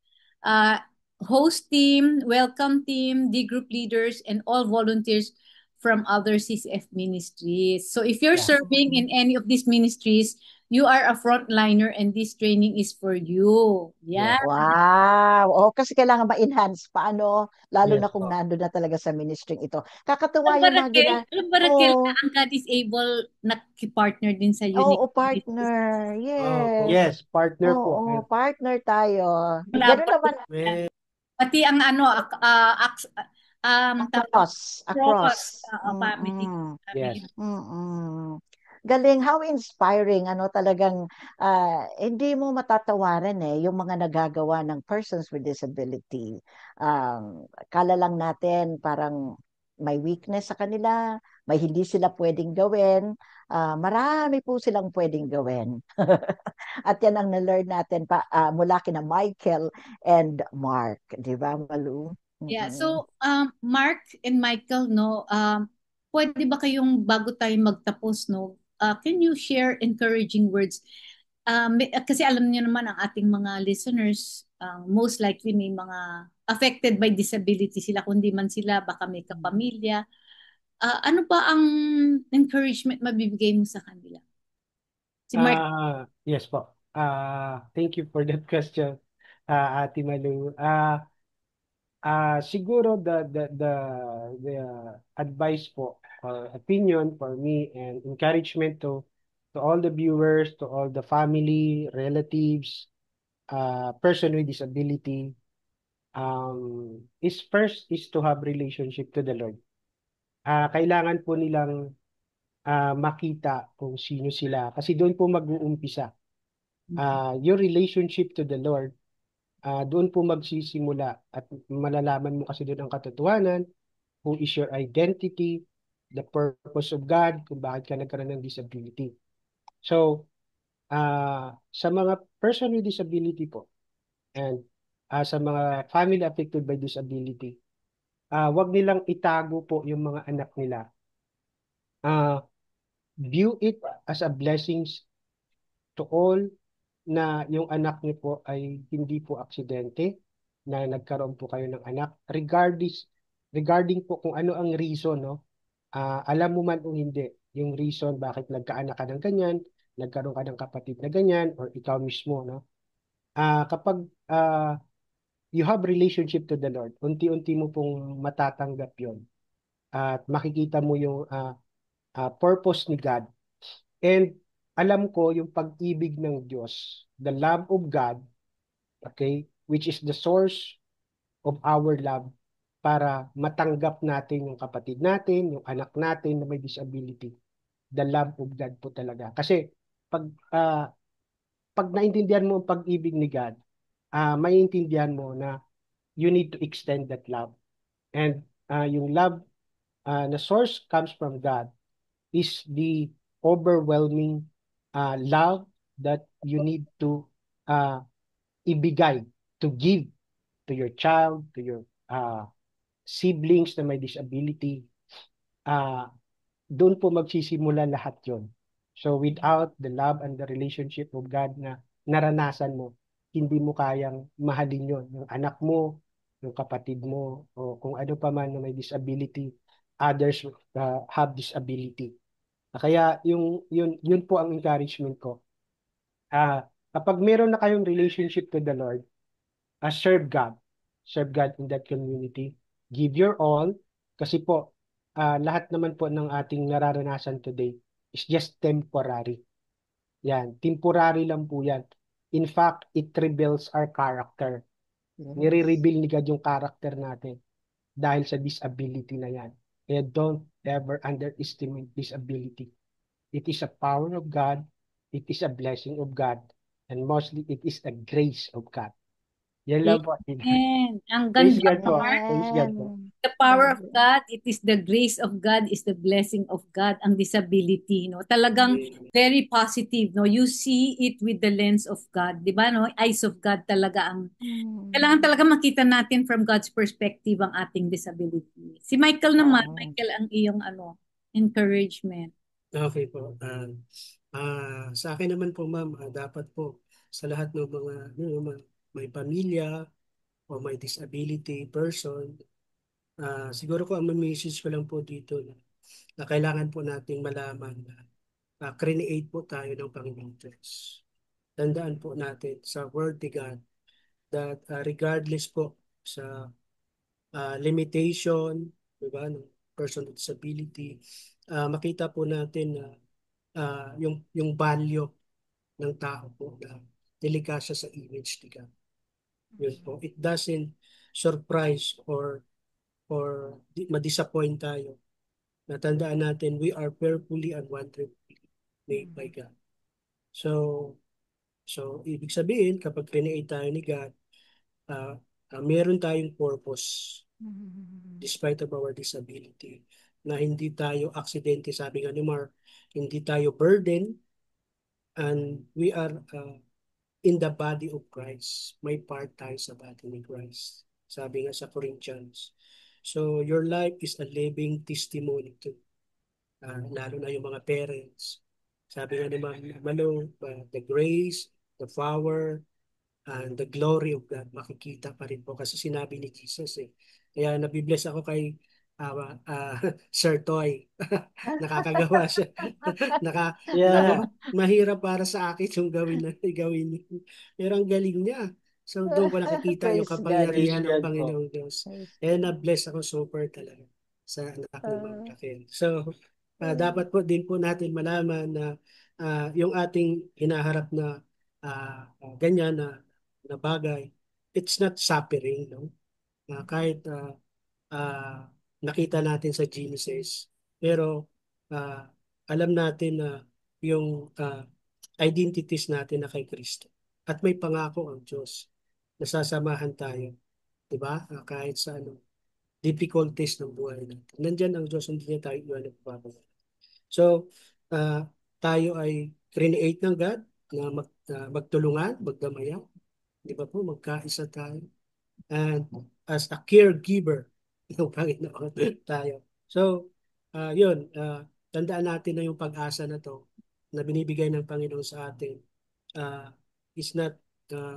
uh, host team, welcome team, D group leaders, and all volunteers from other CCF ministries. So if you're Yeah. serving in any of these ministries, you are a frontliner and this training is for you. Yeah. Yes. Wow. Oh, kasi kailangan ma-enhance paano, lalo Yes na kung po. nandun na talaga sa ministry ito. Kakatuwa yung mga Alam ba Raquel na Oh, ang ka-disable nakipartner din sa oo, Unique Ministries? partner. Opo. Yes. Yes, partner po. Oo, partner tayo. Wala Ganun pa. naman, Well, Pati ang ano, tawag, cross, across. family. Mm-mm. Yes. Mm-mm. Galing, how inspiring, talagang hindi mo matatawaran yung mga nagagawa ng persons with disability. Kala lang natin parang may weakness sa kanila, may hindi sila pwedeng gawin, marami po silang pwedeng gawin. At yan ang na-learn natin mula kina Michael and Mark, di ba, Malu? Yeah, Mm-mm. so Mark and Michael, no, pwede ba kayong bago tayo magtapos, no, can you share encouraging words? Kasi alam niyo naman ang ating mga listeners, most likely may mga affected by disability sila, kundi man sila baka may kapamilya. Ano ba ang encouragement mabibigay mo sa kanila? Si Mark. Yes po. Thank you for that question, Ate Malu. Siguro the advice po or opinion for me and encouragement to to all the viewers, to all the family, relatives, person with disability, is first is to have relationship to the Lord. Kailangan po nilang makita kung sino sila kasi doon po mag-uumpisa. Your relationship to the Lord, doon po magsisimula at malalaman mo kasi doon ang katotohanan, who is your identity, the purpose of God, kung bakit ka nagkaroon ng disability. So, sa mga person with disability po, and sa mga family affected by disability, wag nilang itago po yung mga anak nila. View it as a blessings to all na yung anak niyo po ay hindi po aksidente, na nagkaroon po kayo ng anak. Regarding po kung ano ang reason, no? Alam mo man o hindi, yung reason bakit nagkaanak ka ng ganyan, nagkaroon ka ng kapatid na ganyan, or ikaw mismo, no? Kapag you have relationship to the Lord, unti-unti mo pong matatanggap yon at makikita mo yung purpose ni God. And alam ko yung pag-ibig ng Diyos, the love of God, okay, which is the source of our love, para matanggap natin yung kapatid natin, yung anak natin na may disability. The love of God po talaga. Kasi pag naintindihan mo ang pag-ibig ni God, maiintindihan mo na you need to extend that love. And yung love na source comes from God is the overwhelming love that you need to ibigay, to give to your child, to your siblings na may disability. Doon po magsisimula lahat yon. So without the love and the relationship of God na naranasan mo, hindi mo kayang mahalin yon. Yung anak mo, yung kapatid mo, o kung ano pa man na may disability, others have disability. Kaya yun po ang encouragement ko. Kapag meron na kayong relationship to the Lord, serve God. Serve God in that community. Give your all. Kasi po, lahat naman po ng ating nararanasan today is just temporary. Yan, temporary lang po yan. In fact, it reveals our character. Yes. Nire-reveal ni God yung character natin dahil sa disability na yan. Kaya don't ever underestimate disability. It is a power of God. It is a blessing of God. And mostly, it is a grace of God. Yan lang po. Amen. Ang Praise ganda, God po. Mark. Praise God po. The power of God, it is the grace of God, is the blessing of God, ang disability, no? Talagang very positive, no? You see it with the lens of God, di ba, no? Eyes of God talaga ang, kailangan talaga makita natin from God's perspective ang ating disability. Si Michael naman, Michael, ang iyong encouragement. Okay po. Sa akin naman po, ma'am, dapat po sa lahat ng mga may pamilya o may disability person, siguro ko ang message ko lang po dito na kailangan po nating malaman na create po tayo ng Panginoong Diyos. Tandaan po natin sa Word ni God that regardless po sa limitation, diba, ng person with disability, makita po natin na yung value ng tao po na nilikha siya sa image ni God. Yun po. It doesn't surprise or ma-disappoint tayo. Natandaan natin, we are fearfully and wonderfully made by God. So ibig sabihin, kapag create tayo ni God, meron tayong purpose despite of our disability. Na hindi tayo aksidente, sabi nga ni Mark, hindi tayo burden, and we are in the body of Christ. May part tayo sa body ni Christ. Sabi nga sa Corinthians. So your life is a living testimony to lalo na yung mga parents. Sabi nga ni Malo, the grace, the power, and the glory of God makikita pa rin po kasi sinabi ni Jesus eh. Kaya nabibless ako kay Sir Toy. Nakakagawa siya. Yeah. Nako, mahirap para sa akin yung gawin niya. Pero ang galing niya. So doon ko nakikita yung Praise God. Praise kapangyarihan ng God po. Panginoong Diyos. Praise Kaya God. na-bless ako super talaga sa anak ni Ma'am Raquel. So dapat po din po natin malaman na yung ating hinaharap na ganyan na bagay, it's not suffering, no? Kahit nakita natin sa Genesis, pero alam natin na yung identities natin na kay Kristo. At may pangako ang Diyos na sasamahan tayo, di ba? Kahit sa difficulties ng buhay natin. Nandyan ang Diyos, hindi niya tayo iwan ng pababayaan. So, tayo ay create ng God na magtulungan, magdamayan. Di ba po? Magkaisa tayo. And as a caregiver ng Panginoon tayo. So, yun. Tandaan natin na yung pag-asa na to na binibigay ng Panginoon sa atin is not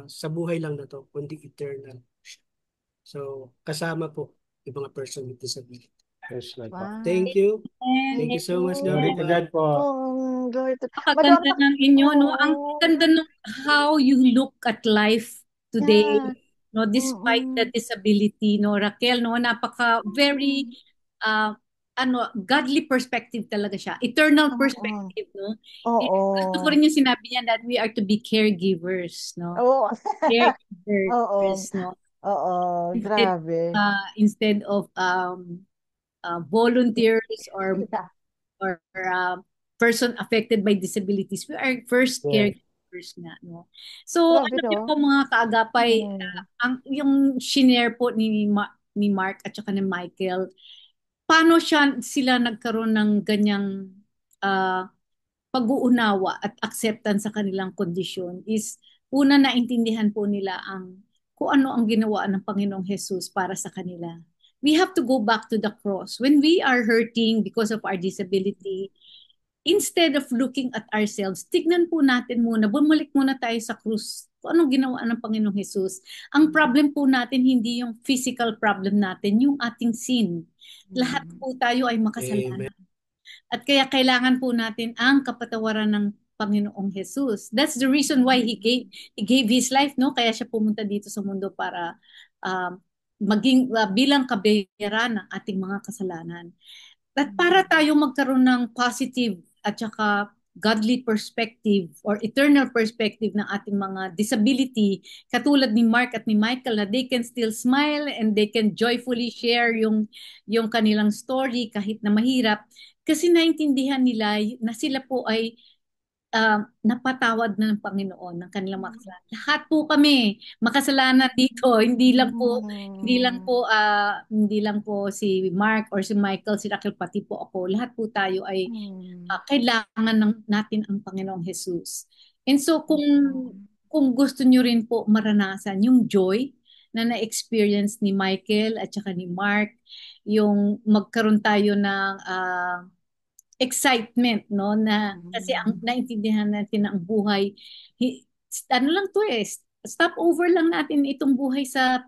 sa buhay lang na to, kundi eternal. So, kasama po yung mga person with disability. Yes, Lord po. Wow. Thank you. And Thank you so much, Glory to God po. Glory to napakaganda Madam, ng inyo, no? Ang oo. ganda ng how you look at life today, Yeah. no? Despite the Mm-mm. disability, no? Raquel, no? Very, godly perspective talaga siya. Eternal Oo. perspective, no? Oo. Gusto ko rin yung sinabi niya that we are to be caregivers, no? Oo. Caregivers, no? Oo. Instead, Grabe. instead of volunteers or Yeah. person affected by disabilities, we are first Yes. caregivers nga, no? So, Grabe, ano niyo no? po mga kaagapay, Mm. yung shinare po ni Mark at saka ni Michael, paano sila nagkaroon ng ganyang ah, pag-uunawa at acceptance sa kanilang kondisyon is una naintindihan po nila kung ano ang ginawa ng Panginoong Jesus para sa kanila. We have to go back to the cross. When we are hurting because of our disability, instead of looking at ourselves, tignan po natin muna, bumalik muna tayo sa krus. Kung anong ginawa ng Panginoong Jesus. Ang problem po natin, hindi yung physical problem natin, yung ating sin. Lahat po tayo ay makasalanan. Amen. At kaya kailangan po natin ang kapatawaran ng Panginoong Jesus. That's the reason why he gave his life, no? Kaya siya pumunta dito sa mundo para maging bilang kabayaran ng ating mga kasalanan. At para tayo magkaroon ng positive at saka godly perspective or eternal perspective ng ating mga disability, katulad ni Mark at ni Michael, na they can still smile and they can joyfully share yung kanilang story kahit na mahirap, kasi naintindihan nila na sila po ay napatawad na ng Panginoon ng kanilang mga kasalanan. Lahat po kami makasalanan dito, hindi lang po si Mark or si Michael, si Raquel, pati po ako. Lahat po tayo ay kailangan natin ang Panginoong Jesus. And so kung gusto nyo rin po maranasan yung joy na na-experience ni Michael at saka ni Mark, yung magkaroon tayo ng excitement, no, na kasi ang naintindihan natin na ang buhay, ano lang to stop over lang natin itong buhay sa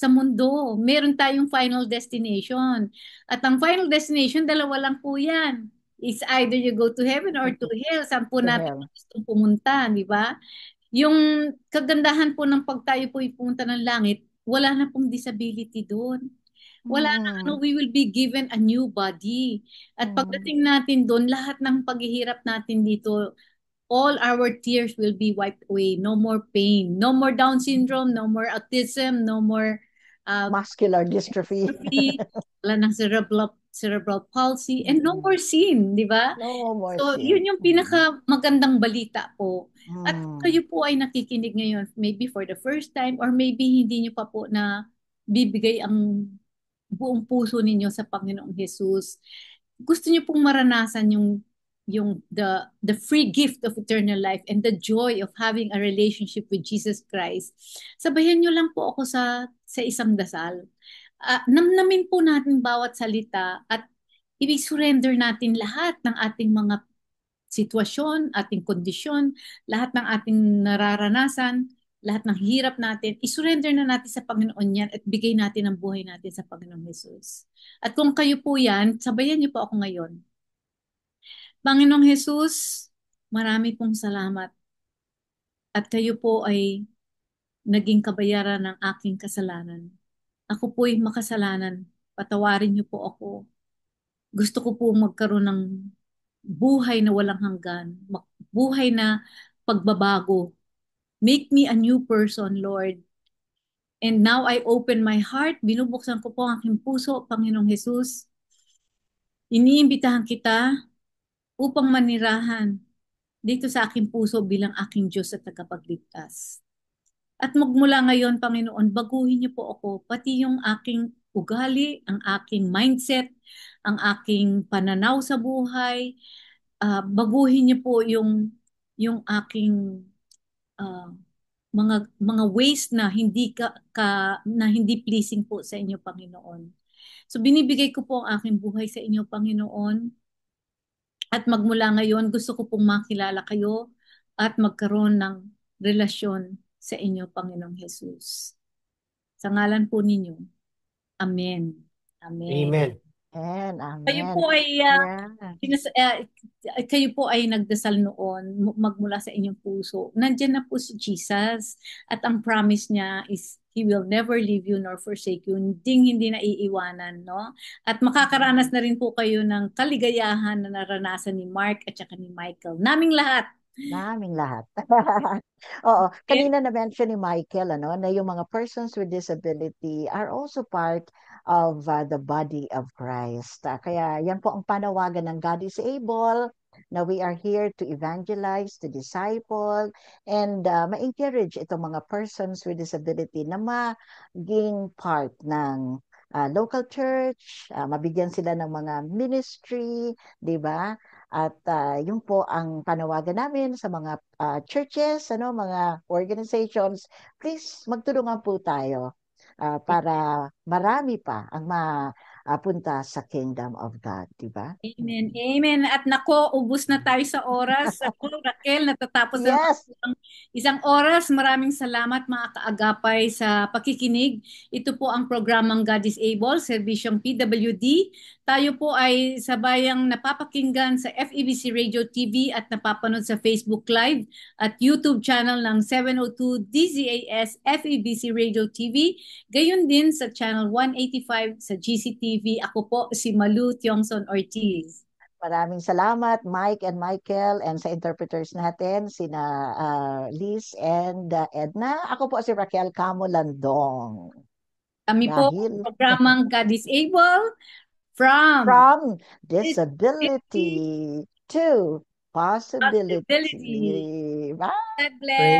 mundo. Meron tayong final destination. At ang final destination, dalawa lang po yan. It's either you go to heaven or to hell. Saan po To natin hell. gustong pumunta, di ba? Yung kagandahan po ng pag tayo po pumunta ng langit, wala na pong disability doon. Wala na, we will be given a new body. At pagdating natin doon, lahat ng paghihirap natin dito, all our tears will be wiped away. No more pain, no more Down syndrome, no more autism, no more Muscular dystrophy. wala ng cerebral palsy, and no more sin, di ba? No more So, sin. yun yung pinaka magandang balita po. At Mm. kayo po ay nakikinig ngayon, maybe for the first time, or maybe hindi nyo pa po na bibigay ang buong puso ninyo sa Panginoong Jesus. Gusto niyo pong maranasan the free gift of eternal life and the joy of having a relationship with Jesus Christ. Sabayan niyo lang po ako sa isang dasal. Namnamin po natin bawat salita at i-surrender natin lahat ng ating mga sitwasyon, ating kondisyon, lahat ng ating nararanasan, lahat ng hirap natin, isurrender na natin sa Panginoon yan at bigay natin ang buhay natin sa Panginoong Jesus. At kung kayo po yan, sabayan niyo po ako ngayon. Panginoong Jesus, marami pong salamat. At kayo po ay naging kabayaran ng aking kasalanan. Ako po'y makasalanan. Patawarin niyo po ako. Gusto ko po magkaroon ng buhay na walang hanggan, buhay na pagbabago. Make me a new person, Lord. And now I open my heart, binubuksan ko po ang aking puso, Panginoong Jesus. Iniimbitahan kita upang manirahan dito sa aking puso bilang aking Diyos at tagapagligtas. At magmula ngayon, Panginoon, baguhin niyo po ako, pati yung aking ugali, ang aking mindset, ang aking pananaw sa buhay. Baguhin niyo po yung aking ah, mga ways na na hindi pleasing po sa inyo, Panginoon. So binibigay ko po ang aking buhay sa inyo, Panginoon. At magmula ngayon, gusto ko pong makilala kayo at magkaroon ng relasyon sa inyo, Panginoong Jesus. Sa ngalan po ninyo. Amen. Amen. Amen. And Kayo amen. po ay Yeah. kayo po ay nagdasal noon magmula sa inyong puso. Nandiyan na po si Jesus at ang promise niya is He will never leave you nor forsake you. Hindi na iiwanan, no? At makakaranas na rin po kayo ng kaligayahan na naranasan ni Mark at saka ni Michael. Naming lahat. Naming lahat. Oo, kanina na-mention ni Michael na yung mga persons with disability are also part of the body of Christ. Kaya yan po ang panawagan ng God is able, na we are here to evangelize, to disciple, and ma-encourage itong mga persons with disability na maging part ng local church, mabigyan sila ng mga ministry, di ba? At yun po ang panawagan namin sa mga churches, mga organizations. Please, magtulungan po tayo para marami pa ang mapunta sa kingdom of God, di ba? Amen. Amen. At nako, ubus na tayo sa oras. Ako, Raquel, natatapos na Yes! ang isang oras. Maraming salamat mga kaagapay sa pakikinig. Ito po ang programang God is Able, Serbisyong PWD. Tayo po ay sabayang napapakinggan sa FEBC Radio TV at napapanood sa Facebook Live at YouTube channel ng 702 DZAS FEBC Radio TV. Gayon din sa channel 185 sa GCTV. Ako po si Malu Tiongson Ortiz. Maraming salamat, Mike and Michael, and sa interpreters natin, sina Liz and Edna. Ako po si Raquel Camo Landong. Kami po Dahil programang God is Able from disability to possibility. possibility. Bye! God bless.